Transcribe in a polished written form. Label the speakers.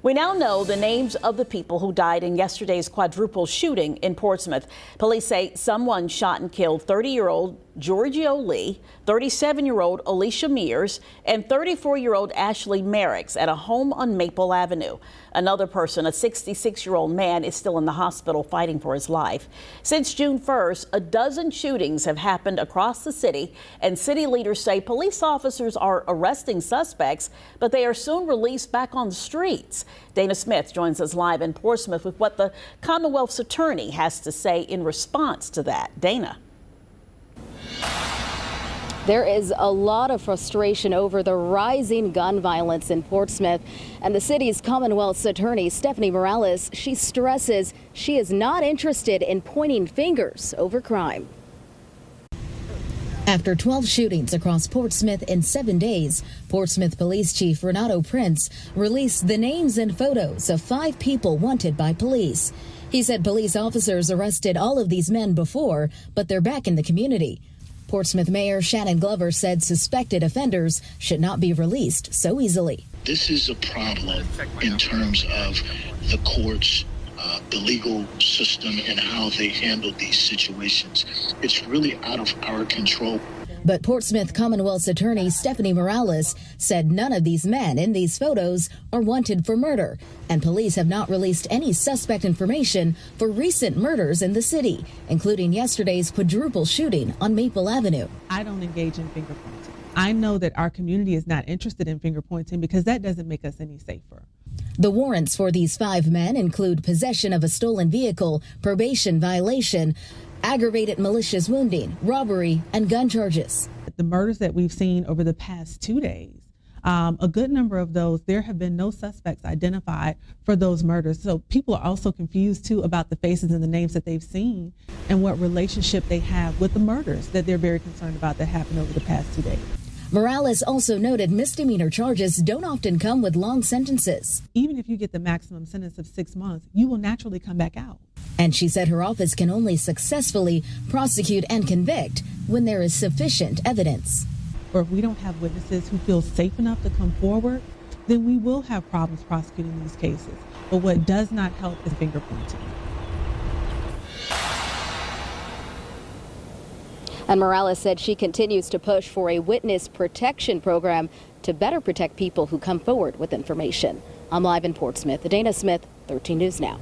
Speaker 1: We now know the names of the people who died in yesterday's quadruple shooting in Portsmouth. Police say someone shot and killed 30-year-old Giorgio Lee, 37-year-old Alicia Mears, and 34-year-old Ashley Merricks at a home on Maple Avenue. Another person, a 66-year-old man, is still in the hospital fighting for his life. Since June 1st, a dozen shootings have happened across the city, and city leaders say police officers are arresting suspects, but they are soon released back on the streets. Dana Smith joins us live in Portsmouth with what the Commonwealth's attorney has to say in response to that. Dana.
Speaker 2: There is a lot of frustration over the rising gun violence in Portsmouth, and the city's Commonwealth's attorney, Stephanie Morales, she stresses she is not interested in pointing fingers over crime.
Speaker 3: After 12 shootings across Portsmouth in 7 days, Portsmouth Police Chief Renato Prince released the names and photos of 5 people wanted by police. He said police officers arrested all of these men before, but they're back in the community. Portsmouth Mayor Shannon Glover said suspected offenders should not be released so easily.
Speaker 4: This is a problem in terms of the courts, the legal system, and how they handle these situations. It's really out of our control.
Speaker 3: But Portsmouth Commonwealth's attorney Stephanie Morales said none of these men in these photos are wanted for murder, and police have not released any suspect information for recent murders in the city, including yesterday's quadruple shooting on Maple Avenue.
Speaker 5: I don't engage in finger pointing. I know that our community is not interested in finger pointing because that doesn't make us any safer.
Speaker 3: The warrants for these 5 men include possession of a stolen vehicle, probation violation, aggravated malicious wounding, robbery, and gun charges.
Speaker 5: The murders that we've seen over the past 2 days, a good number of those, there have been no suspects identified for those murders. So people are also confused too about the faces and the names that they've seen and what relationship they have with the murders that they're very concerned about that happened over the past 2 days.
Speaker 3: Morales also noted misdemeanor charges don't often come with long sentences.
Speaker 5: Even if you get the maximum sentence of 6 months, you will naturally come back out.
Speaker 3: And she said her office can only successfully prosecute and convict when there is sufficient evidence.
Speaker 5: Or if we don't have witnesses who feel safe enough to come forward, then we will have problems prosecuting these cases. But what does not help is finger pointing.
Speaker 2: And Morales said she continues to push for a witness protection program to better protect people who come forward with information. I'm live in Portsmouth. Dana Smith, 13 News Now.